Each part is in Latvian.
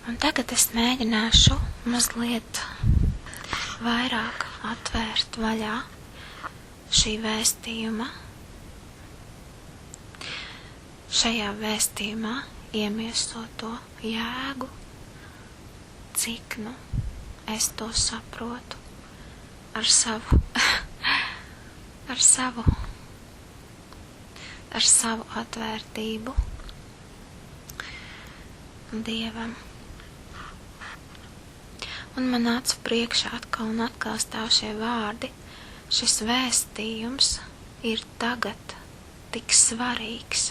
Un tagad es mēģināšu mazliet vairāk atvērt vaļā šī vēstījuma. Šajā vēstījumā iemiesot to jēgu, cik es to saprotu ar savu atvērtību Dievam. Un man acu priekšā atkal un atkal stāv šie vārdi. Šis vēstījums ir tagad tik svarīgs.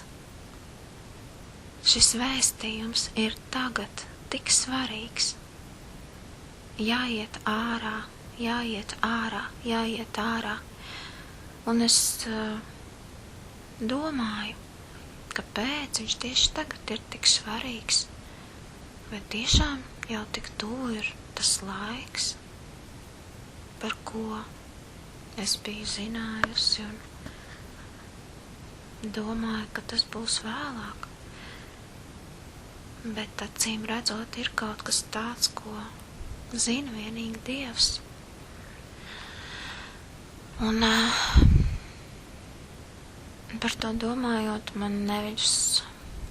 Šis vēstījums ir tagad tik svarīgs. Jāiet ārā, jāiet ārā, jāiet ārā. Un es domāju, kāpēc viņš tieši tagad ir tik svarīgs. Vai tiešām jau tik tuvu ir tas laiks, par ko es biju zinājusi un domāju, ka tas būs vēlāk. Bet acīm redzot, ir kaut kas tāds, ko zina vienīgi Dievs. Un par to domājot, man nevis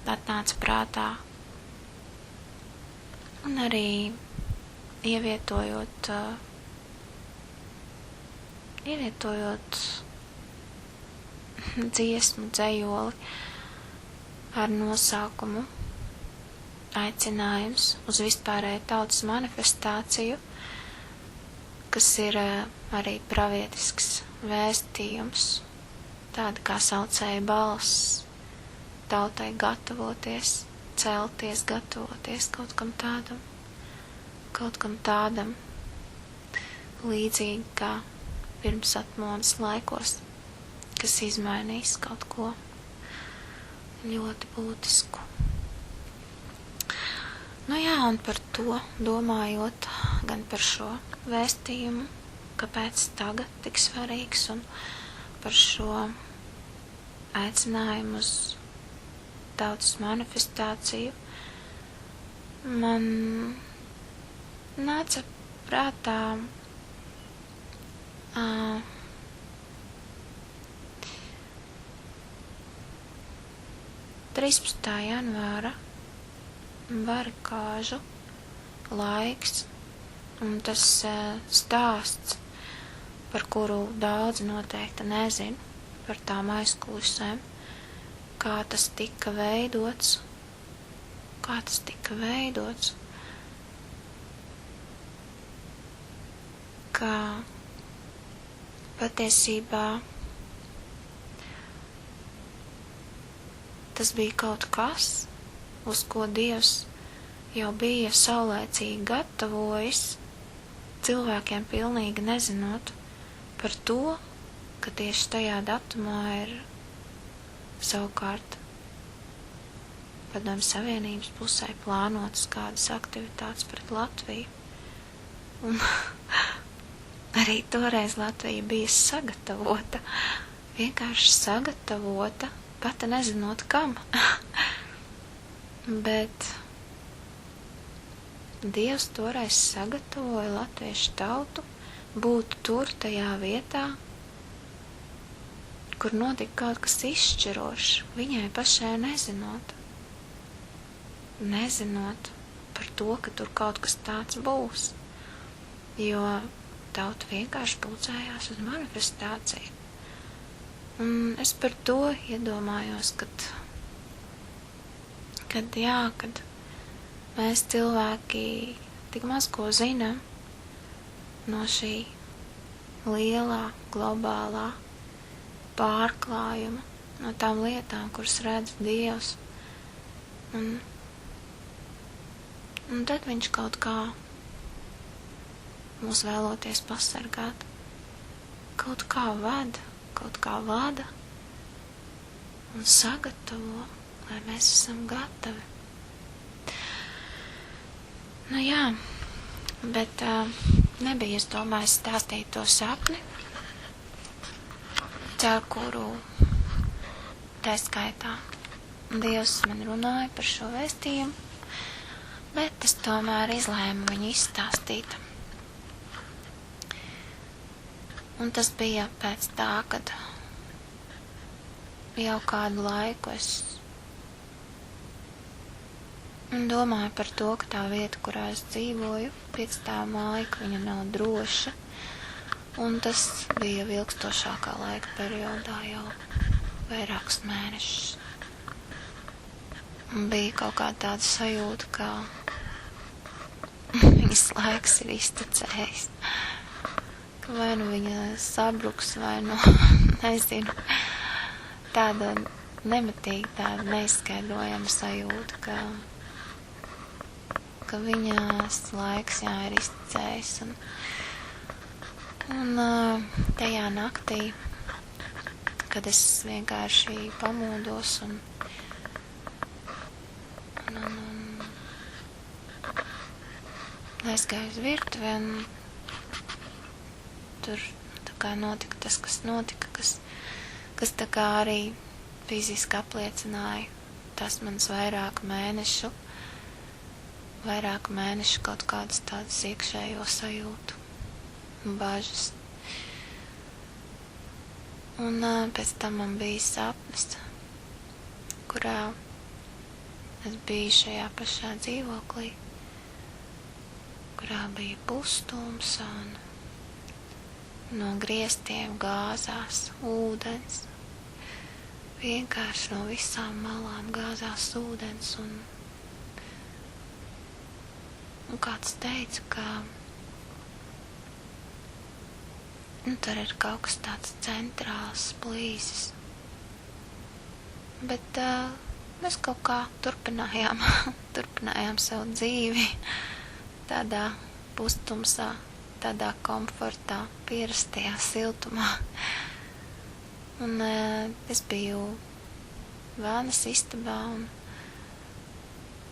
atnāca prātā un arī ievietojot dziesmu dzejoli ar nosaukumu Aicinājums uz vispārēju tautas manifestāciju, kas ir arī pravietisks vēstījums, tāda kā saucēja balss, tautai gatavoties, celties, gatavoties kaut kam tādam, līdzīgi kā pirms atmodas laikos, kas izmainīs kaut ko ļoti būtisku. Un par to domājot, gan par šo vēstījumu, kāpēc tagad tik svarīgs, un par šo aicinājumu uz tautas manifestāciju, man nāca prātā 13. janvāra barikāžu laiks, un tas stāsts, par kuru daudz noteikti nezin, par tām aizkulisēm, kā tas tika veidots, kā patiesībā tas bija kaut kas, uz ko Dievs jau bija saulēcīgi gatavojis, cilvēkiem pilnīgi nezinot par to, ka tieši tajā datumā ir savukārt Padomju Savienības pusē plānotas kādas aktivitātes pret Latviju. Un arī toreiz Latvija bija sagatavota, vienkārši sagatavota, pati nezinot kam. Bet Dievs toreiz sagatavoja latviešu tautu būt tur tajā vietā, kur notika kaut kas izšķirošs, viņai pašai nezinot par to, ka tur kaut kas tāds būs, jo tauta vienkārši pulcējās uz manifestāciju. Un es par to iedomājos, kad mēs cilvēki tik maz ko zinām no šī lielā, globālā pārklājuma, no tām lietām, kuras redz Dievs. Un tad viņš kaut kā mūs vēloties pasargāt, kaut kā vada un sagatavo, lai mēs esam gatavi. Bet nebija, es domāju, stāstīt to sapni, caur kuru tā skaitā Dievs man runāja par šo vēstījumu, Bet es tomēr izlēmu viņu izstāstīt. Un tas bija pēc tā, kad jau kādu laiku es domāju par to, ka tā vieta, kurā es dzīvoju, piecstāvu māja, ka viņa nav droša. Un tas bija ilgstošākā laika periodā, jau vairākus mēnešus. Un bija kaut kāda tāda sajūta, ka viņas laiks ir iztecējis. Ka vai nu viņa sabruks, vai nu, nezinu, tāda nemitīgi, tāda neizskaidrojama sajūta, ka viņas laiks, jā, ir iztecējis. Un tajā naktī, kad es vienkārši pamodos un aizgāju uz virtuvi, un tur tā kā notika tas, kas notika, kas tā kā arī fiziski apliecināja tas mans vairāku mēnešu kaut kādas tādas iekšējo sajūtu un bažas. Un pēc tam man bija sapnis, kurā es biju šajā pašā dzīvoklī, kurā bija pustums un no griestiem gāzās ūdens. Vienkārši no visām malām gāzās ūdens un kāds teica, ka tur ir kaut kas tāds centrāls plīsis. Bet mēs kaut kā turpinājām savu dzīvi tādā pustumsā, tādā komfortā, pierastajā siltumā. Un es biju vānas istabā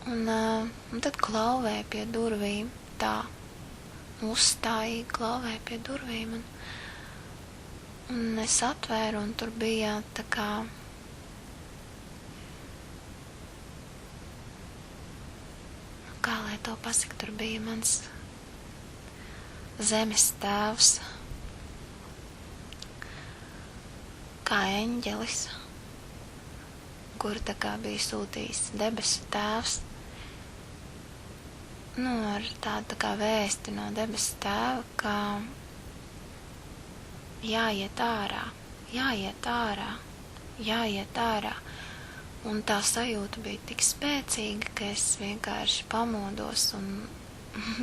un tad klauvēja pie durvīm, tā uzstājīgi klauvēja pie durvīm, un es atvēru, un tur bija tā kā lai to pasaka, tur bija mans zemes tēvs, kā eņģelis, kuru tā kā bija sūtījis debesu tēvs, ar tādu tā kā vēsti no debesu tēva, ka jāiet ārā, un tā sajūta bija tik spēcīga, ka es vienkārši pamodos un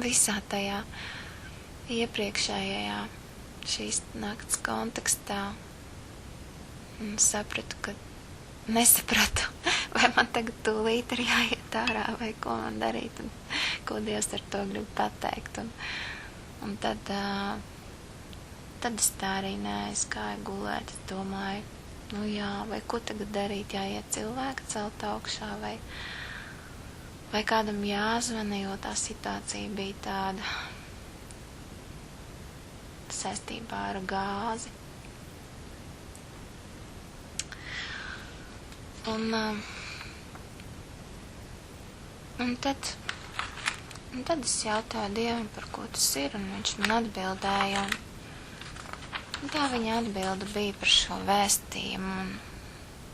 visā tajā iepriekšējā šīs nakts kontekstā nesapratu, vai man tagad tūlīt ir jāiet ārā, vai ko man darīt, un ko Dievs ar to grib pateikt. Un tad es tā arī neaizgāju gulēt, es domāju, vai ko tagad darīt, jāiet cilvēku celt augšā, vai kādam jāzvana, jo tā situācija bija tāda saistībā ar gāzi. Un tad es jautāju Dievam, par ko tas ir, un viņš man atbildēja, un tā viņa atbilde bija par šo vēstījumu, un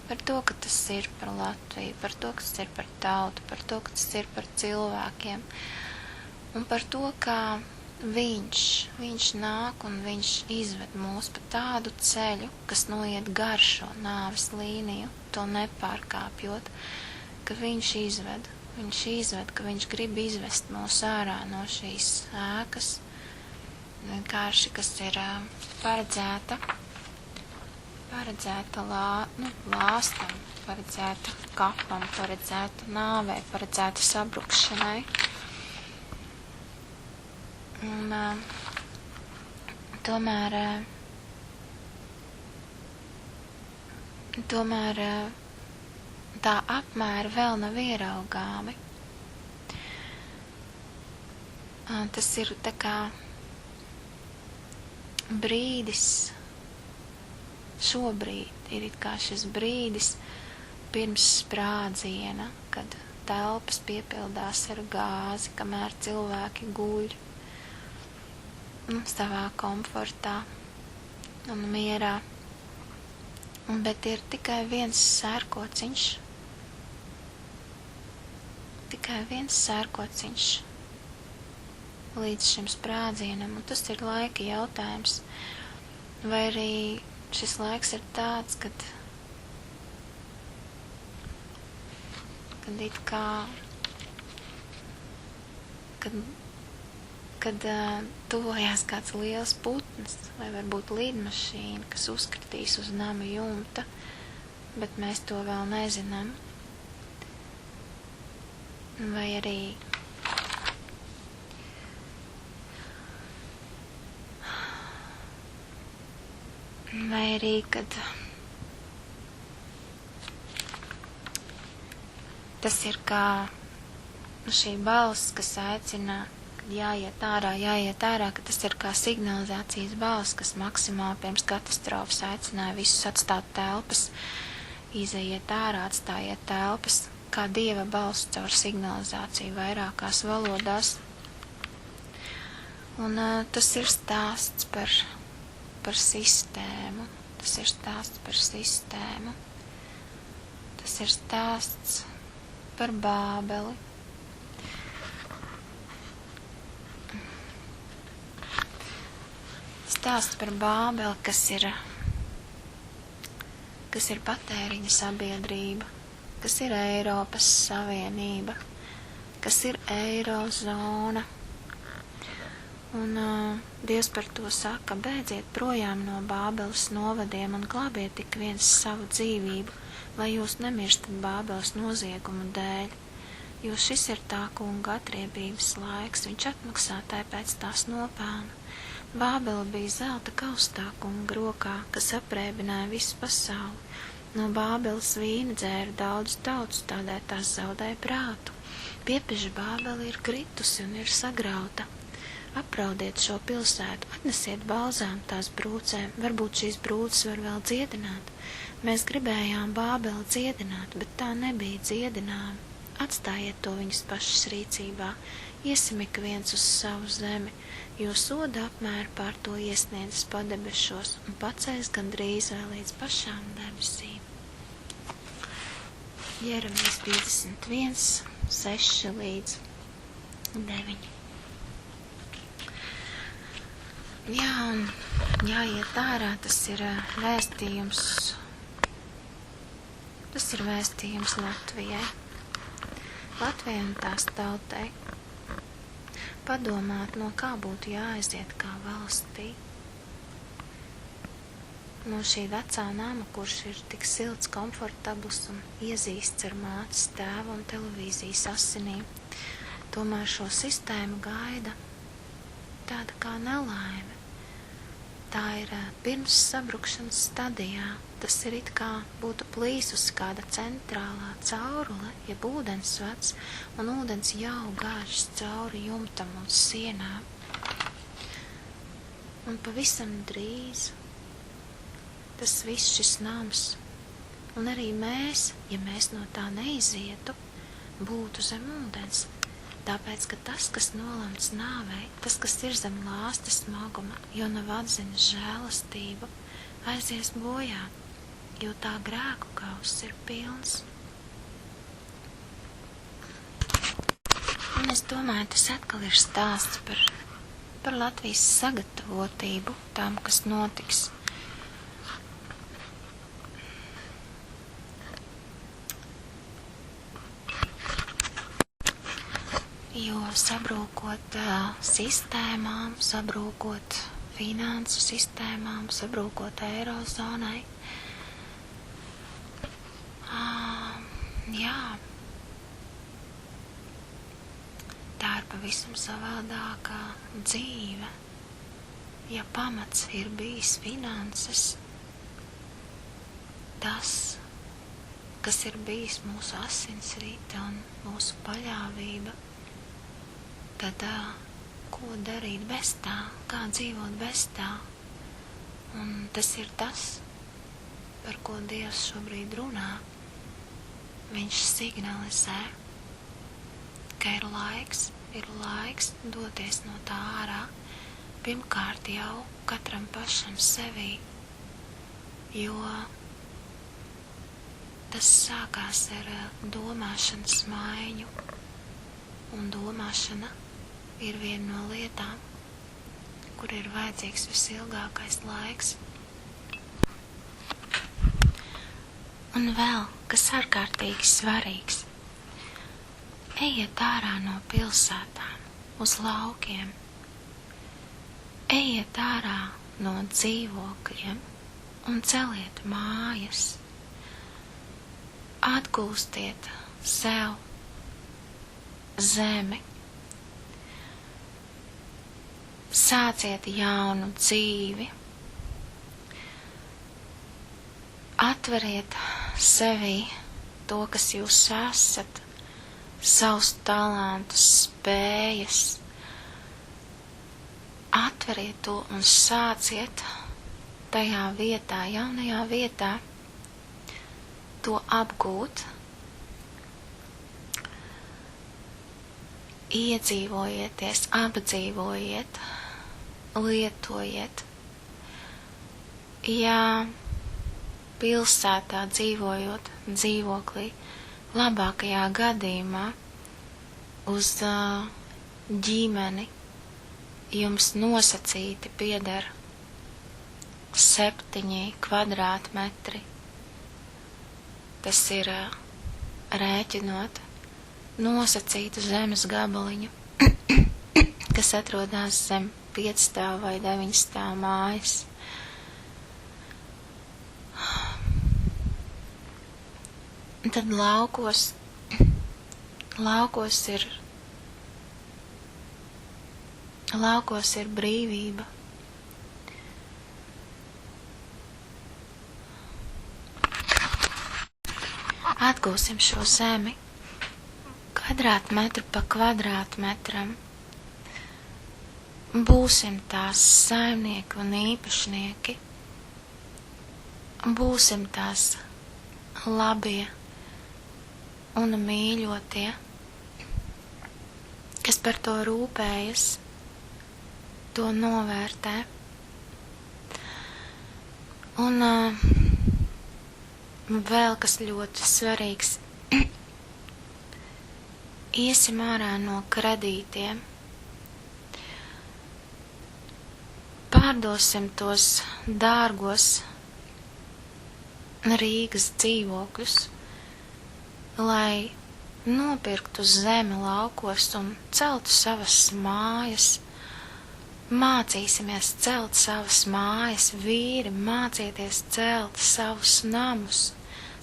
par to, ka tas ir par Latviju, par to, ka tas ir par tautu, par to, ka tas ir par cilvēkiem, un par to, ka viņš nāk un viņš izved mūs pa tādu ceļu, kas noiet gar šo nāves līniju, to nepārkāpjot, ka viņš izved, ka viņš grib izvest mūs ārā no šīs ēkas, vienkārši, kas ir paredzēta lāstam, paredzēta kapam, paredzēta nāvei, paredzēta sabrukšanai. Un tomēr tā apmēra vēl nav ieraugāmi. Tas ir tā kā brīdis, šobrīd ir it kā šis brīdis pirms sprādziena, kad telpas piepildās ar gāzi, kamēr cilvēki guļ savā komfortā un mierā. Bet ir tikai viens sērkociņš. Tikai viens sērkociņš līdz šim sprādzienam, un tas ir laika jautājums. Vai arī šis laiks ir tāds, kad it kā, kad tuvojās kāds liels putns, vai varbūt lidmašīna, kas uzkritīs uz nama jumta, bet mēs to vēl nezinām. Vai arī, kad tas ir kā šī balss, kas aicina, kad jāiet ārā, ka tas ir kā signalizācijas balss, kas maksimāli pirms katastrofas aicināja visus atstāt telpas, izejiet ārā, atstājiet telpas, kā Dieva balss caur signalizāciju vairākās valodās. Un tas ir stāsts par sistēmu. Tas ir stāsts par sistēmu. Tas ir stāsts par Bābeli. Stāsts par Bābeli, kas ir patēriņa sabiedrība, kas ir Eiropas Savienība, kas ir Eirozona. Un Dievs par to saka: beidziet projām no Bābeles novadiem un glābiet tik viens savu dzīvību, lai jūs nemirstat Bābeles noziegumu dēļ, jo šis ir tā kunga atriebības laiks, viņš atmaksātāji pēc tās nopelna. Bābele bija zelta kaustā kunga rokā, kas apreibināja visu pasauli. No Bābeles vīna dzēra daudz tautas, tādēļ tās zaudēja prātu. Piepeža Bābele ir kritusi un ir sagrauta. Apraudiet šo pilsētu, atnesiet balzām tās brūcēm, varbūt šīs brūces var vēl dziedināt. Mēs gribējām Bābeli dziedināt, bet tā nebija dziedināma. Atstājiet to viņas pašas rīcībā, iesim ik viens uz savu zemi, jo soda apmēra pār to iesniedzas padebešos un pacēs gandrīz vēl līdz pašām debesīm. Jeremijas 51, 6 līdz 9. Jā, un jāiet ārā, tas ir vēstījums. Tas ir vēstījums Latvijai. Latvijai un tās tautai. Padomāt, no kā būtu jāaiziet kā valstī. No šī vecā nama, kurš ir tik silts, komfortabls un iezīsts ar mātes, tēva un televīzijas asinīm. Tomēr šo sistēmu gaida tāda kā nelaime. Tā ir pirms sabrukšanas stadijā. Tas ir it kā būtu plīsusi kāda centrālā caurule, jeb ūdensvads, un ūdens jau gāžas cauri jumtam un sienām. Un pavisam drīz tas viss šis nams, un arī mēs, ja mēs no tā neizietu, būtu zem ūdens. Tāpēc, ka tas, kas nolemts nāvei, tas, kas ir zem lāstes smaguma, jo nav atzinis žēlastību, aizies bojā, jo tā grēku kauss ir pilns. Un es domāju, tas atkal ir stāsts par Latvijas sagatavotību tām, kas notiks. Jo sabrūkot sistēmām, sabrūkot finansu sistēmām, sabrūkot Eirozonai, jā, tā ir pavisam savādākā dzīve. Ja pamats ir bijis finanses, tas, kas ir bijis mūsu asinsrite un mūsu paļāvība, tad ko darīt bez tā, kā dzīvot bez tā. Un tas ir tas, par ko Dievs šobrīd runā. Viņš signalizē, ka ir laiks doties no tā ārā, pirmkārt jau katram pašam sevī, jo tas sākās ar domāšanas maiņu, un domāšana ir viena no lietām, kur ir vajadzīgs visilgākais laiks. Un vēl, kas ārkārtīgi svarīgs, ejiet ārā no pilsētām, uz laukiem, ejiet ārā no dzīvokļiem un celiet mājas, atgūstiet sev zemi, sāciet jaunu dzīvi, atveriet sevī to, kas jūs esat, savus talantus, spējas, atveriet to un sāciet tajā vietā, jaunajā vietā, to apgūt, iedzīvojieties, apdzīvojiet, lietojiet. Ja pilsētā dzīvojot dzīvoklī, labākajā gadījumā uz ģimeni jums nosacīti pieder 7 kvadrātmetri. Tas ir rēķinot nosacītu zemes gabaliņu, kas atrodas zem 5 vai 9 mājas. Tad laukos ir brīvība. Atgūsim šo zemi kvadrātmetru pa kvadrātmetram. Būsim tās saimnieki un īpašnieki. Būsim tās labie un mīļotie, kas par to rūpējas, to novērtē. Un vēl kas ļoti svarīgs, iesim ārā no kredītiem, pārdosim tos dārgos Rīgas dzīvokļus, lai nopirktu zemi laukos un celtu savas mājas. Mācīsimies celt savas mājas, vīri, mācieties celt savus namus,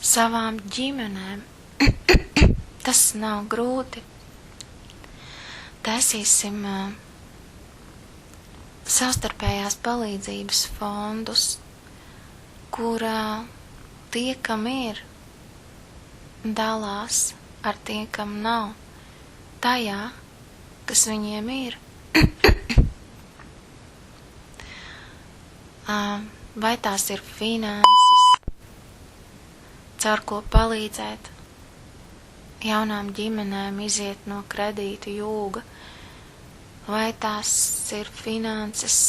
savām ģimenēm. Tas nav grūti. Taisīsim savstarpējās palīdzības fondus, kurā tie, kam ir, dalās ar tie, kam nav, tajā, kas viņiem ir. Vai tās ir finanses, caur ko palīdzēt jaunām ģimenēm iziet no kredītu jūga, vai tās ir finanses,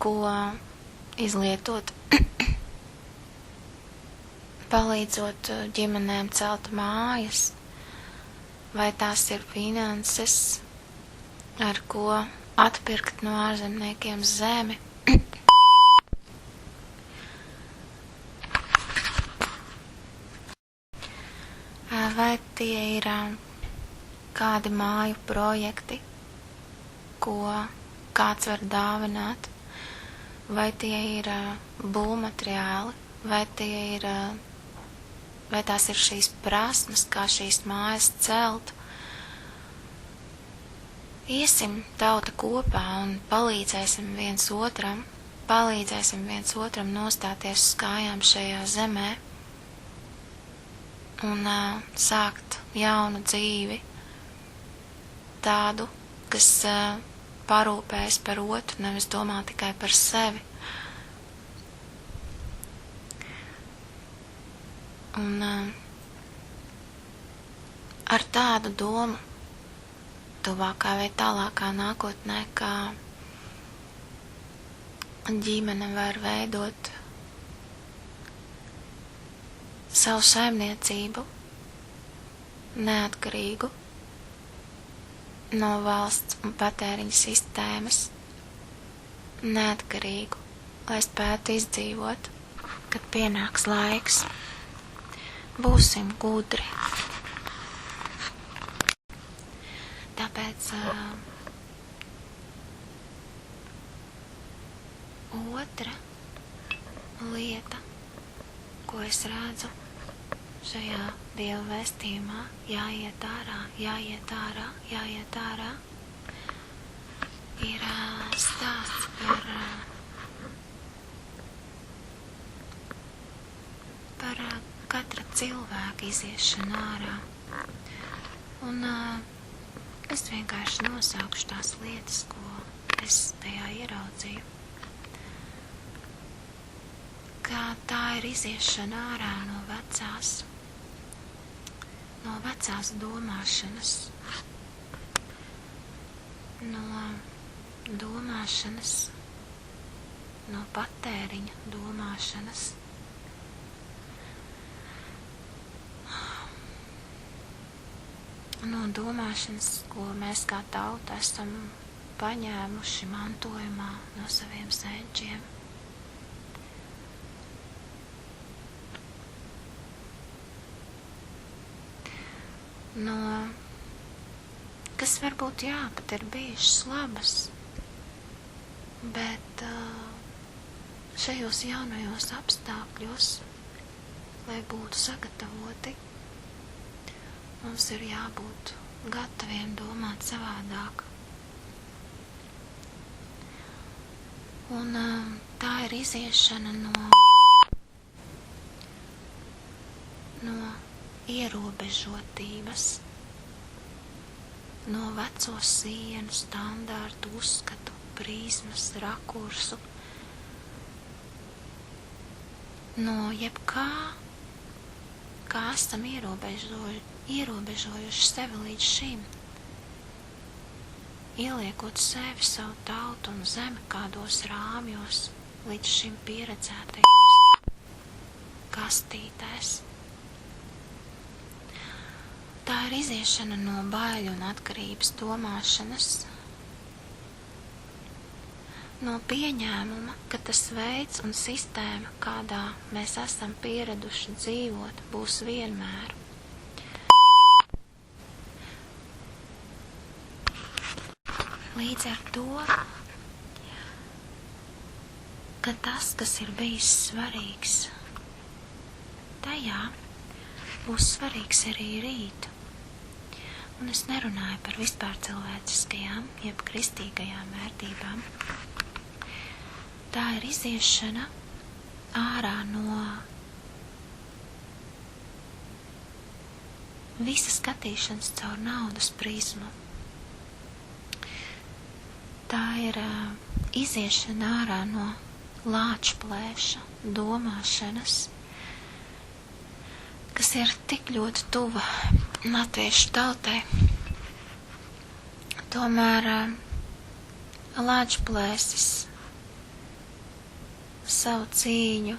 ko izlietot, palīdzot ģimenēm celt mājas, vai tās ir finanses, ar ko atpirkt no ārzemniekiem zemi. Vai tie ir kādi māju projekti, ko kāds var dāvināt, vai tie ir būvmateriāli, vai tās ir šīs prasmes, kā šīs mājas celt. Iesim tauta kopā un palīdzēsim viens otram nostāties uz kājām šajā zemē un sākt jaunu dzīvi, tādu, kas parūpējas par otru, nevis domā tikai par sevi. Un ar tādu domu tuvākā vai tālākā nākotnē, kā ģimene var veidot savu saimniecību, neatkarīgu no valsts un patēriņa sistēmas, neatkarīgu, lai spētu izdzīvot, kad pienāks laiks. Būsim gudri. Tāpēc otra lieta, ko es redzu šajā Dieva vēstījumā, jāiet ārā, jāiet ārā, jāiet ārā, ir stāsts par katra cilvēka iziešanu ārā. Un es vienkārši nosaukšu tās lietas, ko es tajā ieraudzīju. Kā tā ir iziešana ārā no vecās domāšanas, no patēriņa domāšanas, no domāšanas, ko mēs kā tauta esam paņēmuši mantojumā no saviem senčiem. Kas varbūt pat ir bijušas labas, bet šajos jaunajos apstākļos, lai būtu sagatavoti, mums ir jābūt gataviem domāt savādāk. Un tā ir iziešana no ierobežotības, no veco sienu, standārtu, uzskatu, prizmas, rakursu, no jebkā, kā esam ierobežojuši sevi līdz šim, ieliekot sevi, savu tautu un zemi kādos rāmjos līdz šim pieredzētajos kastītēs. Tā ir iziešana no baiļu un atkarības domāšanas, no pieņēmuma, ka tas veids un sistēma, kādā mēs esam pieraduši dzīvot, būs vienmēr. Līdz ar to, ka tas, kas ir bijis svarīgs tajā, būs svarīgs arī rīt. Un es nerunāju par vispār cilvēciskajām, jeb kristīgajām vērtībām. Tā ir iziešana ārā no visa skatīšanas caur naudas prizmu. Tā ir iziešana ārā no lāčplēša domāšanas, kas ir tik ļoti tuva latviešu tautai. Tomēr lāčplēsis savu cīņu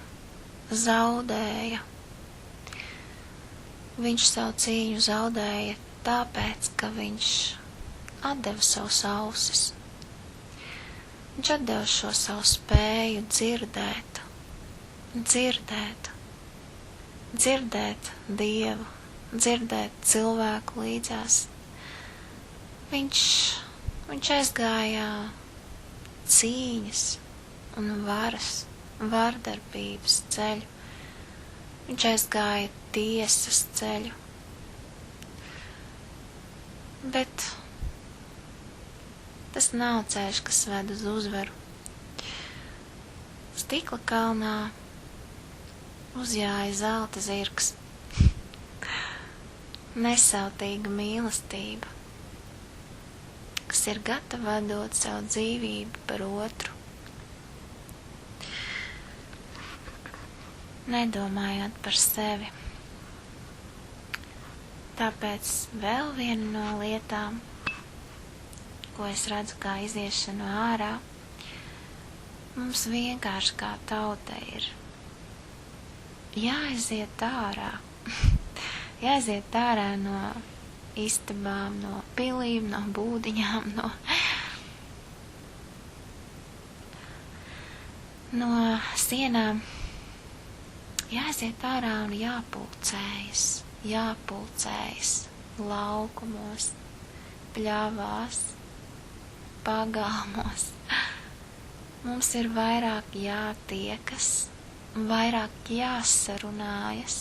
zaudēja. Viņš savu cīņu zaudēja tāpēc, ka viņš atdeva savus ausis. Viņš atdeva šo savu spēju dzirdēt Dievu, dzirdēt cilvēku līdzās. Viņš aizgāja cīņas un vardarbības ceļu. Viņš aizgāja tiesas ceļu. Bet tas nav ceļš, kas ved uz uzvaru. Stikla kalnā uzjāja zelta zirgs. Nesautīga mīlestība, kas ir gatava dot savu dzīvību par otru. Nedomājot par sevi. Tāpēc vēl viena no lietām, ko es redzu kā iziešanu ārā, mums vienkārši kā tautai ir jāaiziet ārā. Jāaiziet ārā no istabām, no pilīm, no būdiņām, no sienām. Jāaiziet ārā un jāpulcējas laukumos, pļavās, pagalmos. Mums ir vairāk jātiekas, vairāk jāsarunājas,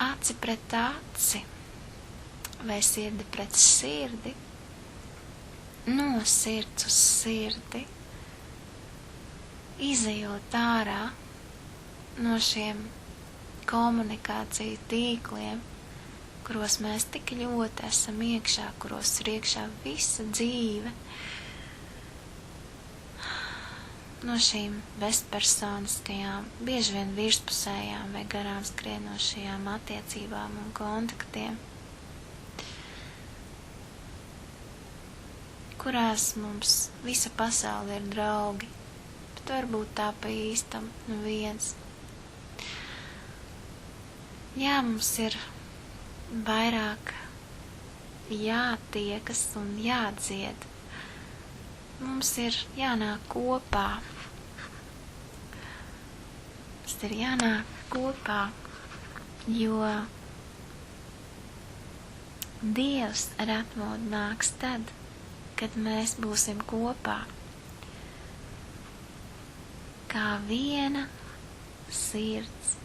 aci pret aci, vai sirdi pret sirdi, no sirds uz sirdi, izejot ārā no šiem komunikāciju tīkliem, kuros mēs tik ļoti esam iekšā, kuros ir iekšā visa dzīve, no šīm bezpersoniskajām, bieži vien virspusējām vai garām skrienošajām attiecībām un kontaktiem, kurās mums visa pasaule ir draugi, bet varbūt tā pa īstam viens. Jā, mums ir vairāk jātiekas un jādzied. Mums ir jānāk kopā. Mums ir jānāk kopā, jo Dievs ar atmodu nāks tad, kad mēs būsim kopā, kā viena sirds,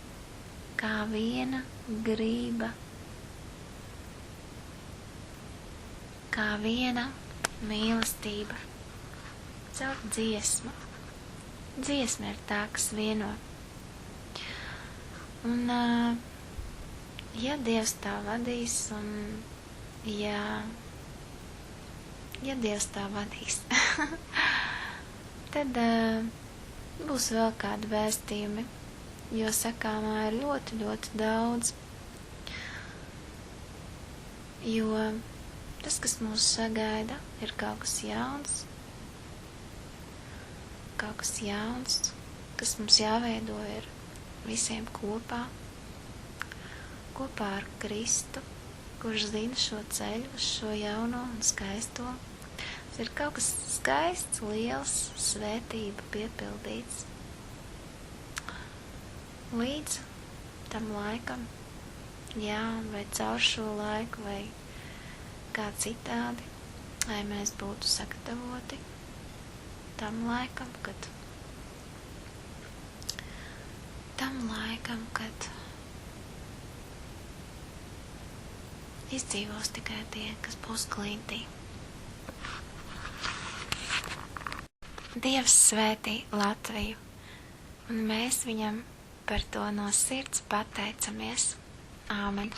kā viena grība, kā viena mīlestība, caur dziesmu. Dziesma ir tā, kas vieno. Un, ja Dievs tā vadīs, un ja Dievs tā vadīs, tad būs vēl kādi vēstījumi, jo sakāmā ir ļoti, ļoti daudz. Jo tas, kas mūs sagaida, ir kaut kas jauns, kas mums jāveido ir visiem kopā ar Kristu, kurš zina šo ceļu uz šo jauno un skaisto. Tas ir kaut kas skaists, liels, svētība piepildīts. Līdz tam laikam, jā, vai caur šo laiku, vai kā citādi, lai mēs būtu sagatavoti tam laikam, kad izdzīvos tikai tie, kas būs klintī. Dievs svētī Latviju, un mēs viņam par to no sirds pateicamies. Āmen.